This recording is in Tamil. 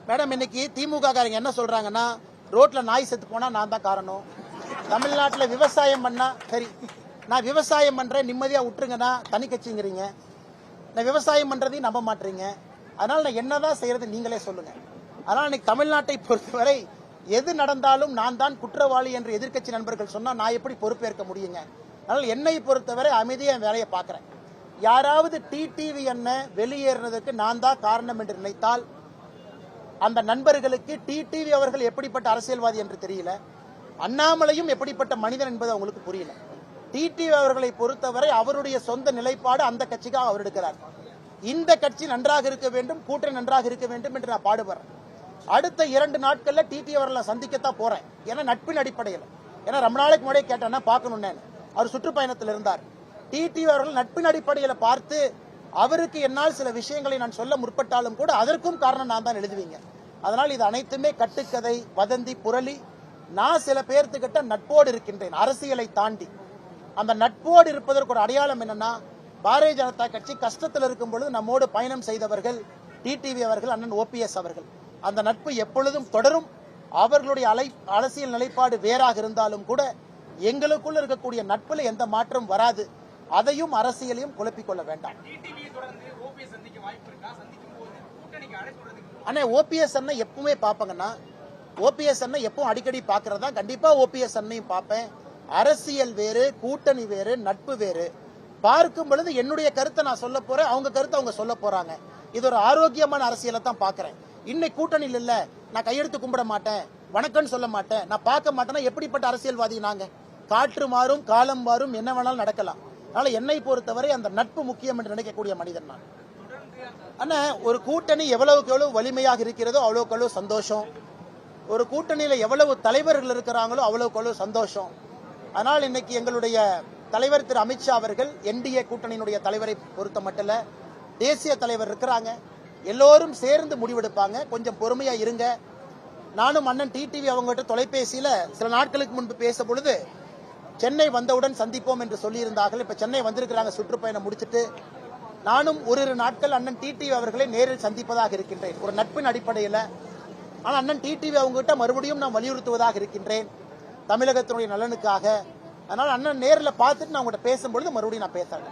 மேடம் இன்னைக்கு திமுக காரங்க என்ன சொல்றாங்கன்னா, ரோட்ல நாய் செத்து போனா நான் தான் காரணம். தமிழ்நாட்டில் விவசாயம் பண்ணா சரி, நான் விவசாயம் பண்றேன் நிம்மதியா விட்டுருங்கன்னா தனி கட்சிங்கிறீங்க. நான் விவசாயம் பண்றதையும் நம்ப மாட்டீங்க. அதனால நான் என்னதான் செய்யறது நீங்களே சொல்லுங்க. அதனால இன்னைக்கு தமிழ்நாட்டை பொறுத்தவரை எது நடந்தாலும் நான் தான் குற்றவாளி என்று எதிர்க்கட்சி நண்பர்கள் சொன்னா நான் எப்படி பொறுப்பேற்க முடியுங்க? அதனால என்னை பொறுத்தவரை அமைதியா என் வேலையை பார்க்கிறேன். யாராவது டிடிவி என்ன வெளியேறினதுக்கு நான் தான் காரணம் என்று நினைத்தால் அந்த நண்பர்களுக்கு டிடிவி அவர்கள் எப்படிப்பட்ட அரசியல்வாதி என்று தெரியல, அண்ணாமலையும் எப்படிப்பட்ட மனிதன் என்பது அவங்களுக்கு புரியல. டிடிவி அவர்களை பொறுத்தவரை அவருடைய சொந்த நிலைப்பாடு அந்த கட்சிக்காக அவர் எடுக்கிறார். இந்த கட்சி நன்றாக இருக்க வேண்டும், கூட்டணி நன்றாக இருக்க வேண்டும் என்று நான் பாடுபடுறேன். அடுத்த 2 நாட்கள்ல டிடிவி அவர்களை சந்திக்கத்தான் போறேன். ஏன்னா நட்பின் அடிப்படையில், ஏன்னா ரொம்ப நாளைக்கு முன்னாடியே கேட்டேன்னா பார்க்கணும்னு அவர் சுற்றுப்பயணத்தில் இருந்தார். டிடிவி அவர்கள் நட்பின் அடிப்படையில் பார்த்து அவருக்கு என்னால் சில விஷயங்களை நான் சொல்ல முற்பட்டாலும் கூட அதற்கும் காரணம் நான் தான் எழுதுவீங்க. அதனால் இது அனைத்துமே கட்டுக்கதை, வதந்தி, புரளி. நான் சில பேர்த்துக்கிட்ட நட்போடு இருக்கின்றேன், அரசியலை தாண்டி. அந்த நட்போடு இருப்பதற்கு ஒரு அடையாளம் என்னன்னா, பாரதிய ஜனதா கட்சி கஷ்டத்தில் இருக்கும் பொழுது நம்மோடு பயணம் செய்தவர்கள் டிடிவி அவர்கள், அண்ணன் ஓபிஎஸ் அவர்கள். அந்த நட்பு எப்பொழுதும் தொடரும். அவர்களுடைய அரசியல் நிலைப்பாடு வேறாக இருந்தாலும் கூட எங்களுக்குள்ள இருக்கக்கூடிய நட்புல எந்த மாற்றம் வராது. அதையும் அரசியலையும் குழப்பிக் கொள்ள வேண்டாம். அண்ணா ஓபிஎஸ் அண்ணா எப்பவுமே பாப்பங்கன்னா, ஓபிஎஸ் அண்ணா எப்பவும் அடிக்கடி பாக்குறதா, கண்டிப்பா ஓபிஎஸ் அண்ணையும் பார்ப்பேன். அரசியல் வேறு, கூட்டணி வேறு, நட்பு வேறு. பார்க்கும் பொழுது என்னுடைய கருத்தை நான் சொல்ல போறேன், அவங்க கருத்தை அவங்க சொல்ல போறாங்க. இது ஒரு ஆரோக்கியமான அரசியலை தான் பாக்குறேன். இன்னைக்கு கூட்டணியில் இல்ல, நான் கையெழுத்து கும்பிட மாட்டேன், வணக்கம்னு சொல்ல மாட்டேன், நான் பார்க்க மாட்டேன்னா எப்படிப்பட்ட அரசியல்வாதி நாங்க? காற்று மாறும், காலம் மாறும், என்ன வேணாலும் நடக்கலாம். அதனால என்னை பொறுத்தவரை அந்த நட்பு முக்கியம் என்று நினைக்கக்கூடிய மனிதன் நான். ஆனா ஒரு கூட்டணி எவ்வளவுக்கு எவ்வளவு வலிமையாக இருக்கிறதோ அவ்வளவுக்கு அவ்வளவு சந்தோஷம். ஒரு கூட்டணியில எவ்வளவு தலைவர்கள் இருக்கிறாங்களோ அவ்வளவுக்கு அவ்வளவு சந்தோஷம். அதனால் இன்னைக்கு எங்களுடைய தலைவர் திரு அமித்ஷா அவர்கள் என்டிஏ கூட்டணியினுடைய தலைவரை பொறுத்த மட்டும் தேசிய தலைவர் இருக்கிறாங்க, எல்லோரும் சேர்ந்து முடிவெடுப்பாங்க. கொஞ்சம் பொறுமையா இருங்க. நானும் அண்ணன் டிடிவி அவங்ககிட்ட தொலைபேசியில சில நாட்களுக்கு முன்பு பேச பொழுது சென்னை வந்தவுடன் சந்திப்போம் என்று சொல்லியிருந்தார்கள். இப்ப சென்னை வந்திருக்கிறாங்க சுற்றுப்பயணம் முடிச்சுட்டு. நானும் ஒரு நாட்கள் அண்ணன் டிடிவி அவர்களை நேரில் சந்திப்பதாக இருக்கின்றேன், ஒரு நட்பின் அடிப்படையில். ஆனால் அண்ணன் டிடிவி அவங்ககிட்ட மறுபடியும் நான் வலியுறுத்துவதாக இருக்கின்றேன், தமிழகத்தினுடைய நலனுக்காக. அதனால் அண்ணன் நேரில் பார்த்துட்டு நான் உங்கள்கிட்ட பேசும்பொழுது மறுபடியும் நான் பேசுறேன்.